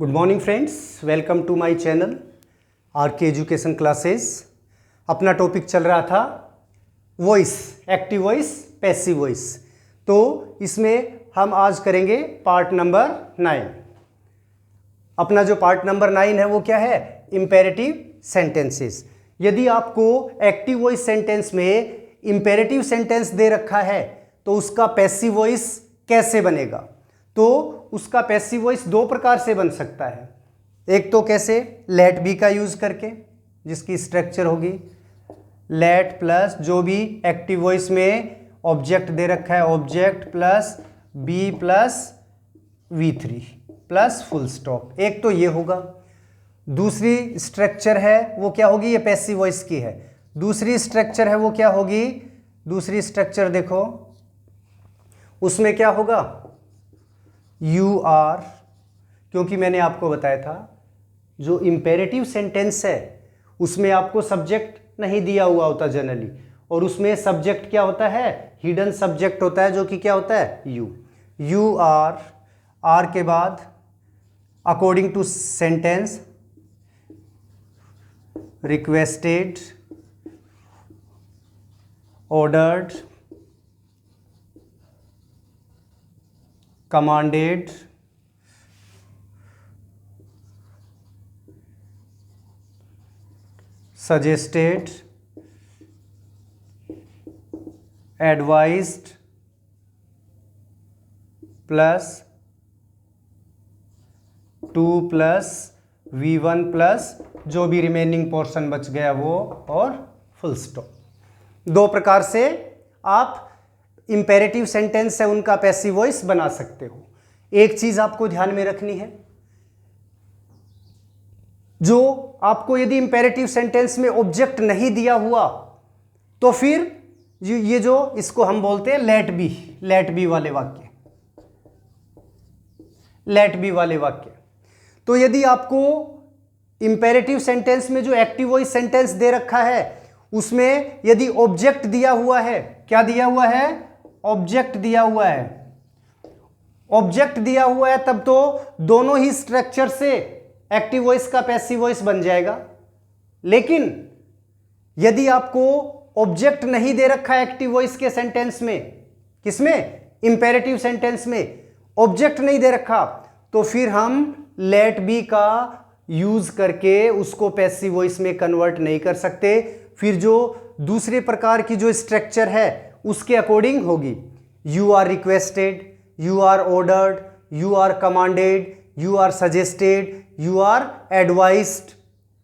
Good morning friends, welcome to my channel R K education classes. अपना topic चल रहा था voice, active voice, passive voice. तो इसमें हम आज करेंगे पार्ट नंबर 9। अपना जो पार्ट नंबर 9 है वो क्या है? Imperative sentences. यदि आपको एक्टिव वॉइस सेंटेंस में इंपेरेटिव सेंटेंस दे रखा है तो उसका पैसिव वॉइस कैसे बनेगा? तो उसका पैसिव वॉइस दो प्रकार से बन सकता है। एक तो कैसे? लेट बी का यूज करके, जिसकी स्ट्रक्चर होगी लेट प्लस जो भी एक्टिव वॉइस में ऑब्जेक्ट दे रखा है, object plus be plus V3 plus full stop. एक तो ये होगा। दूसरी स्ट्रक्चर है वो क्या होगी? ये पैसिव वॉइस की है। दूसरी स्ट्रक्चर है वो क्या होगी? दूसरी स्ट्रक्चर देखो, उसमें क्या होगा? यू आर, क्योंकि मैंने आपको बताया था जो इंपेरेटिव सेंटेंस है उसमें आपको सब्जेक्ट नहीं दिया हुआ होता जनरली, और उसमें सब्जेक्ट क्या होता है? हिडन सब्जेक्ट होता है, जो कि क्या होता है? यू। यू आर, आर के बाद according to sentence requested, ordered, commanded, suggested, advised plus 2 plus V1 plus जो भी रिमेनिंग पोर्शन बच गया वो, और फुल स्टॉप। दो प्रकार से आप इंपेरेटिव सेंटेंस है उनका पैसिव वॉइस बना सकते हो। एक चीज आपको ध्यान में रखनी है, जो आपको यदि इंपेरेटिव सेंटेंस में ऑब्जेक्ट नहीं दिया हुआ तो फिर ये जो इसको हम बोलते हैं लेट बी वाले वाक्य, लेट बी वाले वाक्य। तो यदि आपको इंपेरेटिव सेंटेंस में जो एक्टिव वॉइस सेंटेंस दे रखा है उसमें यदि ऑब्जेक्ट दिया हुआ है, क्या दिया हुआ है? ऑब्जेक्ट दिया हुआ है। ऑब्जेक्ट दिया हुआ है तब तो दोनों ही स्ट्रक्चर से एक्टिव वॉइस का पैसिव वॉइस बन जाएगा। लेकिन यदि आपको ऑब्जेक्ट नहीं दे रखा है एक्टिव वॉइस के सेंटेंस में, किसमें? इंपेरेटिव सेंटेंस में ऑब्जेक्ट नहीं दे रखा, तो फिर हम लेट बी का यूज करके उसको पैसिव वॉइस में कन्वर्ट नहीं कर सकते। फिर जो दूसरे प्रकार की जो स्ट्रक्चर है उसके अकॉर्डिंग होगी। You are requested, you are ordered, you are commanded, you are suggested, you are advised,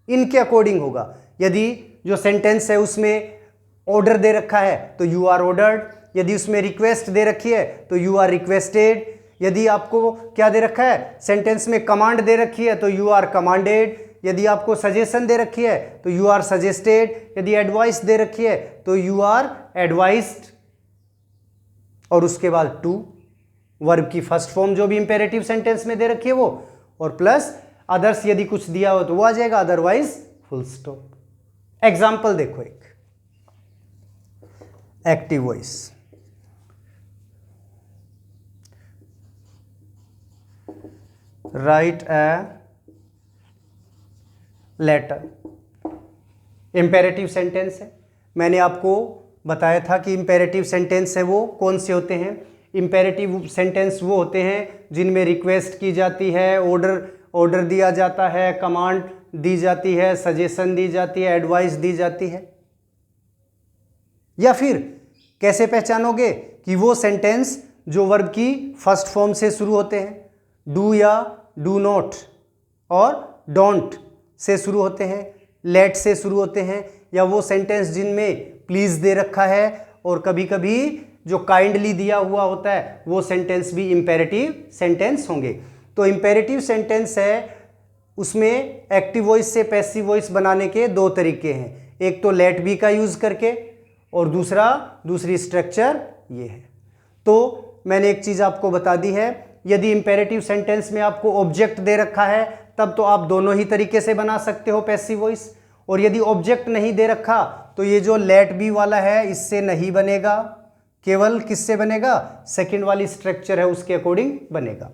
इनके अकॉर्डिंग होगा। यदि जो सेंटेंस है उसमें ऑर्डर दे रखा है तो यू आर ऑर्डर्ड, यदि उसमें रिक्वेस्ट दे रखी है तो यू आर रिक्वेस्टेड, यदि आपको क्या दे रखा है? सेंटेंस में कमांड दे रखी है तो यू आर कमांडेड, यदि आपको सजेशन दे रखी है तो यू आर सजेस्टेड, यदि एडवाइस दे रखी है तो यू आर एडवाइज्ड, और उसके बाद टू, वर्ब की फर्स्ट फॉर्म जो भी इंपेरेटिव सेंटेंस में दे रखी है वो, और प्लस अदर्स यदि कुछ दिया हो तो वो आ जाएगा, अदरवाइज फुल स्टॉप। एग्जाम्पल देखो, एक active voice, write a letter, imperative sentence है। मैंने आपको बताया था कि इंपेरेटिव सेंटेंस है वो कौन से होते हैं? इंपेरेटिव सेंटेंस वो होते हैं जिनमें रिक्वेस्ट की जाती है, ऑर्डर दिया जाता है, कमांड दी जाती है, सजेशन दी जाती है, एडवाइस दी जाती है। या फिर कैसे पहचानोगे कि वो सेंटेंस जो वर्ब की फर्स्ट फॉर्म से शुरू होते हैं, डू या डू नॉट और डोंट से शुरू होते हैं, लेट से शुरू होते हैं, या वो सेंटेंस जिनमें प्लीज दे रखा है और कभी कभी जो काइंडली दिया हुआ होता है वो सेंटेंस भी इंपेरेटिव सेंटेंस होंगे। तो इंपेरेटिव सेंटेंस है उसमें एक्टिव वॉइस से पैसिव वॉइस बनाने के दो तरीके हैं। एक तो लेट बी का यूज करके, और दूसरी स्ट्रक्चर ये है। तो मैंने एक चीज आपको बता दी है, यदि इंपेरेटिव सेंटेंस में आपको ऑब्जेक्ट दे रखा है तब तो आप दोनों ही तरीके से बना सकते हो पैसिव वॉइस, और यदि ऑब्जेक्ट नहीं दे रखा तो ये जो लेट बी वाला है इससे नहीं बनेगा, केवल किससे बनेगा? सेकंड वाली स्ट्रक्चर है उसके अकॉर्डिंग बनेगा।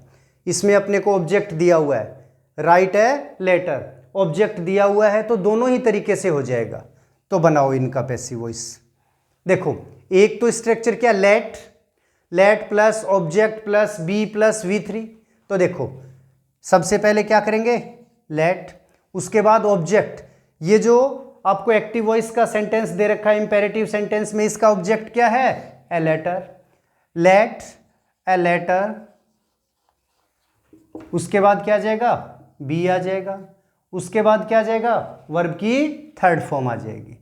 इसमें अपने को ऑब्जेक्ट दिया हुआ है राइट ए लेटर, ऑब्जेक्ट दिया हुआ है तो दोनों ही तरीके से हो जाएगा। तो बनाओ इनका पैसिव वॉइस। देखो एक तो स्ट्रक्चर क्या, let, let plus object plus be plus V3। तो देखो सबसे पहले क्या करेंगे, लेट, उसके बाद ऑब्जेक्ट। ये जो आपको एक्टिव वॉइस का सेंटेंस दे रखा है इंपेरेटिव सेंटेंस में, इसका ऑब्जेक्ट क्या है, a letter, let a letter, उसके बाद क्या आ जाएगा, बी आ जाएगा, उसके बाद क्या आ जाएगा, वर्ब की थर्ड फॉर्म आ जाएगी।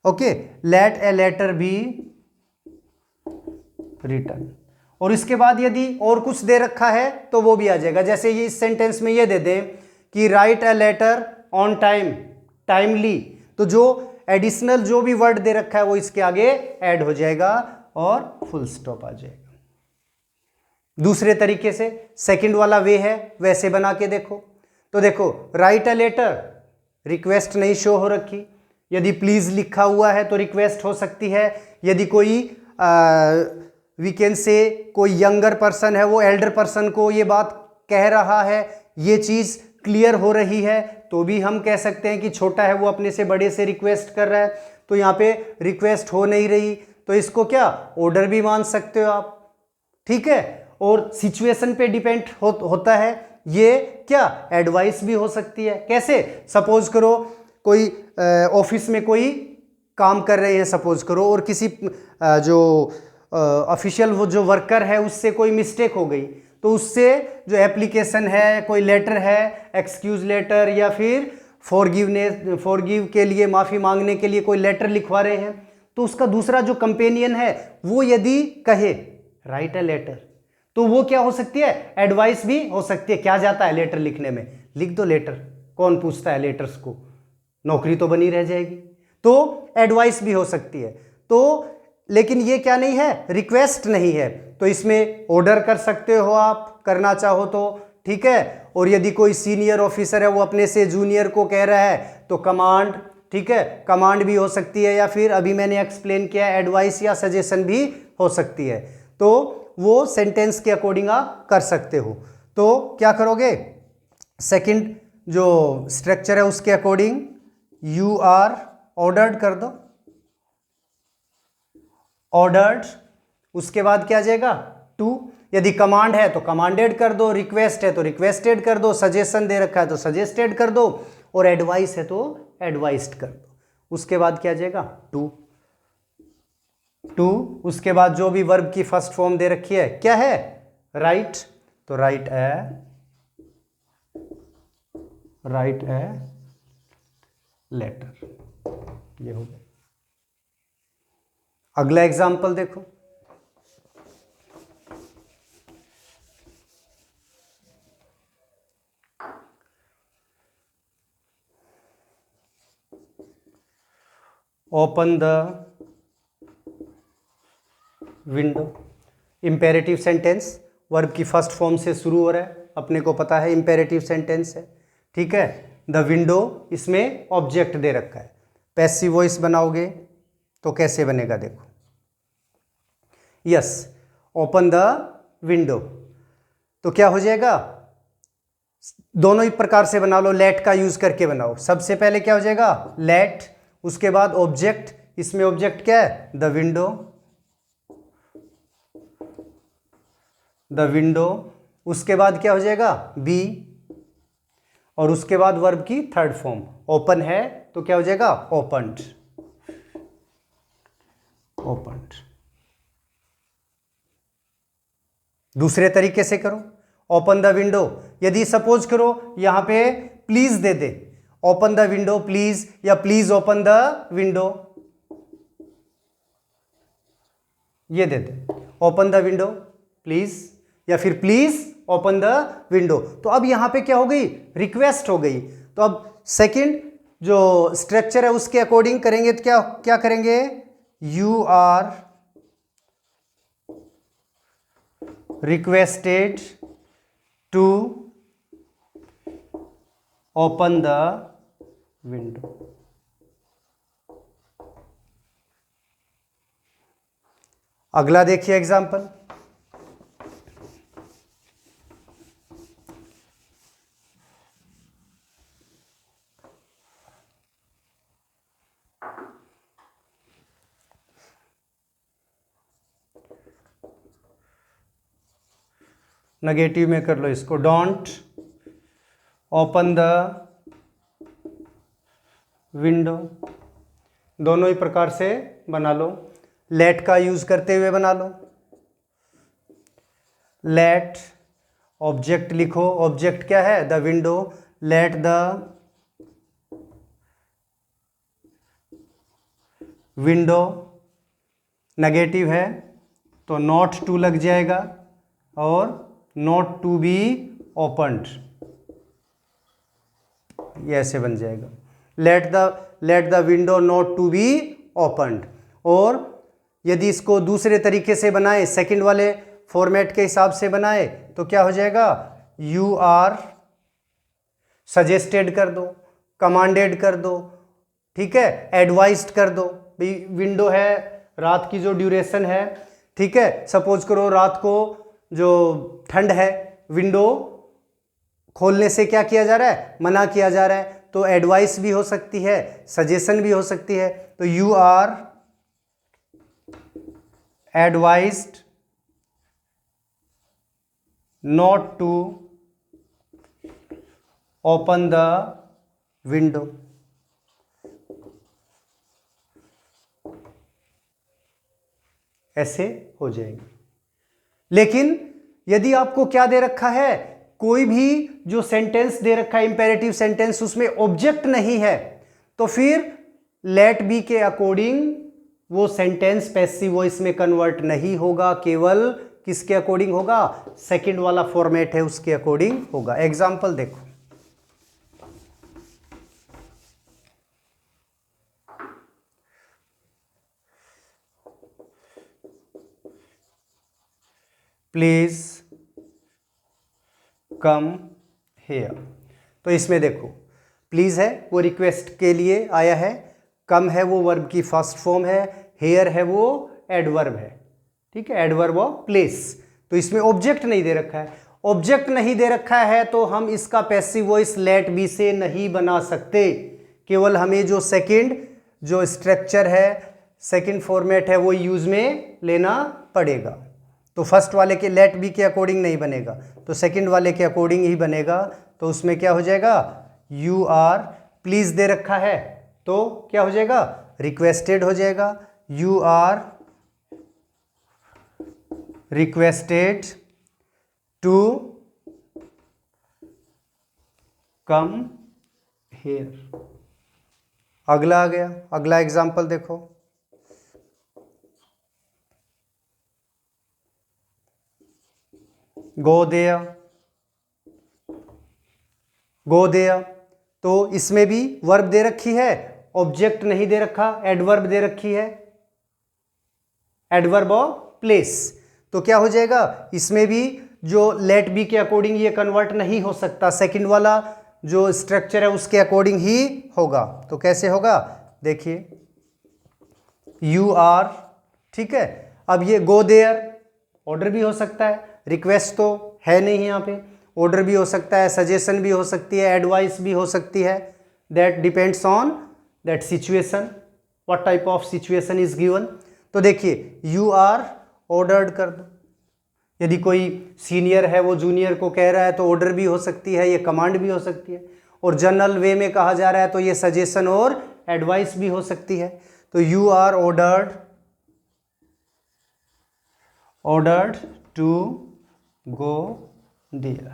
Okay, let a letter be written. और इसके बाद यदि और कुछ दे रखा है तो वो भी आ जाएगा। जैसे ये इस सेंटेंस में ये दे दें कि right a later on time, timely, तो जो एडिशनल जो भी वर्ड दे रखा है वो इसके आगे ऐड हो जाएगा और फुल स्टॉप आ जाएगा। दूसरे तरीके से सेकंड वाला वे है, वैसे बना के देखो। तो देखो राइट ए लेटर, रिक्वेस्ट नहीं शो हो रखी, यदि प्लीज लिखा हुआ है तो रिक्वेस्ट हो सकती है। यदि कोई वी कैन से कोई यंगर पर्सन है वो एल्डर पर्सन को ये बात कह रहा है, ये चीज क्लियर हो रही है, तो भी हम कह सकते हैं कि छोटा है वो अपने से बड़े से रिक्वेस्ट कर रहा है। तो यहाँ पे रिक्वेस्ट हो नहीं रही तो इसको क्या ऑर्डर भी मान सकते हो आप, ठीक है। और सिचुएशन पे डिपेंड होता है, ये क्या एडवाइस भी हो सकती है। कैसे, सपोज करो कोई ऑफिस में कोई काम कर रहे हैं सपोज करो, और किसी जो ऑफिशियल वो जो वर्कर है उससे कोई मिस्टेक हो गई, तो उससे जो एप्लीकेशन है, कोई लेटर है, एक्सक्यूज लेटर या फिर फॉरगिव के लिए, माफ़ी मांगने के लिए कोई लेटर लिखवा रहे हैं, तो उसका दूसरा जो कंपेनियन है वो यदि कहे राइट ए लेटर, तो वो क्या हो सकती है, एडवाइस भी हो सकती है। क्या जाता है लेटर लिखने में, लिख दो लेटर, कौन पूछता है लेटर्स को, नौकरी तो बनी रह जाएगी। तो एडवाइस भी हो सकती है। तो लेकिन ये क्या नहीं है, रिक्वेस्ट नहीं है, तो इसमें ऑर्डर कर सकते हो आप, करना चाहो तो, ठीक है। और यदि कोई सीनियर ऑफिसर है वो अपने से जूनियर को कह रहा है तो कमांड, ठीक है, कमांड भी हो सकती है, या फिर अभी मैंने एक्सप्लेन किया एडवाइस या सजेशन भी हो सकती है। तो वो सेंटेंस के अकॉर्डिंग आप कर सकते हो। तो क्या करोगे, सेकंड जो स्ट्रक्चर है उसके अकॉर्डिंग यू आर ऑर्डर्ड कर दो, ऑर्डर्ड, उसके बाद क्या आ जाएगा टू। यदि कमांड है तो कमांडेड कर दो, रिक्वेस्ट है तो रिक्वेस्टेड कर दो, सजेशन दे रखा है तो सजेस्टेड कर दो, और एडवाइस है तो एडवाइस्ड कर दो। उसके बाद क्या आ जाएगा टू, टू, उसके बाद जो भी वर्ब की फर्स्ट फॉर्म दे रखी है क्या है, राइट, तो राइट ए लेटर, ये हो गया। अगला एग्जाम्पल देखो, open the window. Imperative sentence verb की फर्स्ट फॉर्म से शुरू हो रहा है, अपने को पता है इंपेरेटिव सेंटेंस है, ठीक है। द विंडो, इसमें ऑब्जेक्ट दे रखा है। पैसिव वॉइस बनाओगे तो कैसे बनेगा देखो, यस, ओपन द विंडो, तो क्या हो जाएगा, दोनों ही प्रकार से बना लो, लेट का यूज करके बनाओ। सबसे पहले क्या हो जाएगा लेट, उसके बाद ऑब्जेक्ट, इसमें ऑब्जेक्ट क्या है, द विंडो, द विंडो, उसके बाद क्या हो जाएगा बी, और उसके बाद वर्ब की थर्ड फॉर्म, ओपन है तो क्या हो जाएगा ओपन्ड, ओपन्ड। दूसरे तरीके से करो, ओपन द विंडो, यदि सपोज करो यहां पे please they they, open the window please, या प्लीज ओपन द विंडो, ये दे दे, ओपन द विंडो प्लीज, या फिर प्लीज ओपन द विंडो। तो अब यहां पे क्या हो गई, रिक्वेस्ट हो गई। तो अब सेकंड जो स्ट्रक्चर है उसके अकॉर्डिंग करेंगे तो क्या क्या करेंगे, you are requested to open the window. अगला देखिए एग्जांपल, नेगेटिव में कर लो इसको, डोंट ओपन द विंडो। दोनों ही प्रकार से बना लो। लेट का यूज करते हुए बना लो। लेट ऑब्जेक्ट लिखो, ऑब्जेक्ट क्या है? The window. Late the window negative है तो नॉट टू लग जाएगा और नॉट टू बी ओपन्ड, ये ऐसे बन जाएगा। Let the window not to be opened. और यदि इसको दूसरे तरीके से बनाए, सेकंड वाले फॉर्मेट के हिसाब से बनाए, तो क्या हो जाएगा? यू आर सजेस्टेड कर दो, कमांडेड कर दो, ठीक है, एडवाइज्ड कर दो। विंडो है, रात की जो ड्यूरेशन है, ठीक है, सपोज करो रात को जो ठंड है, विंडो खोलने से क्या किया जा रहा है? मना किया जा रहा है। तो एडवाइस भी हो सकती है, सजेशन भी हो सकती है। तो you are advised not to open the window. ऐसे हो जाएगी। लेकिन यदि आपको क्या दे रखा है, कोई भी जो सेंटेंस दे रखा है इंपेरेटिव सेंटेंस, उसमें ऑब्जेक्ट नहीं है, तो फिर लेट बी के अकॉर्डिंग वो सेंटेंस पैसिव वॉइस में कन्वर्ट नहीं होगा, केवल किसके अकॉर्डिंग होगा? सेकंड वाला फॉर्मेट है उसके अकॉर्डिंग होगा। एग्जांपल देखो, प्लीज कम हेयर। तो इसमें देखो, प्लीज है वो रिक्वेस्ट के लिए आया है, कम है वो वर्ब की फर्स्ट फॉर्म है, हेयर है वो एडवर्ब है, ठीक है, एडवर्ब ऑफ प्लेस। तो इसमें ऑब्जेक्ट नहीं दे रखा है। ऑब्जेक्ट नहीं दे रखा है तो हम इसका पैसिव वॉइस लेट बी से नहीं बना सकते। केवल हमें जो सेकंड जो स्ट्रक्चर है, सेकंड फॉर्मेट है, वो यूज में लेना पड़ेगा। तो फर्स्ट वाले के लेट बी के अकॉर्डिंग नहीं बनेगा, तो सेकंड वाले के अकॉर्डिंग ही बनेगा। तो उसमें क्या हो जाएगा? यू आर, प्लीज दे रखा है तो क्या हो जाएगा? रिक्वेस्टेड हो जाएगा। You are requested to come here. अगला आ गया, अगला एग्जांपल देखो, गो देयर। गो देयर, तो इसमें भी वर्ब दे रखी है, ऑब्जेक्ट नहीं दे रखा, एडवर्ब दे रखी है, एडवर्ब ऑफ प्लेस। तो क्या हो जाएगा? इसमें भी जो लेट बी के अकॉर्डिंग ये कन्वर्ट नहीं हो सकता, सेकंड वाला जो स्ट्रक्चर है उसके अकॉर्डिंग ही होगा। तो कैसे होगा? देखिए, यू आर, ठीक है। अब ये गो देयर ऑर्डर भी हो सकता है, रिक्वेस्ट तो है नहीं यहाँ पे, ऑर्डर भी हो सकता है, सजेशन भी हो सकती है, एडवाइस भी हो सकती है। That depends on that situation, what type of situation is given. तो देखिए, यू आर ऑर्डर्ड कर दो। यदि कोई सीनियर है वो जूनियर को कह रहा है तो ऑर्डर भी हो सकती है, ये कमांड भी हो सकती है। और जनरल वे में कहा जा रहा है तो ये सजेशन और एडवाइस भी हो सकती है। तो you are ordered to go there.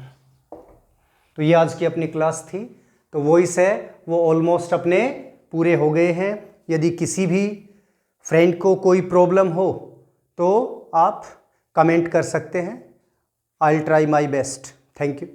तो ये आज की अपनी क्लास थी। तो वॉइस है वो ऑलमोस्ट अपने पूरे हो गए हैं। यदि किसी भी फ्रेंड को कोई प्रॉब्लम हो तो आप कमेंट कर सकते हैं। I will try my best. Thank you.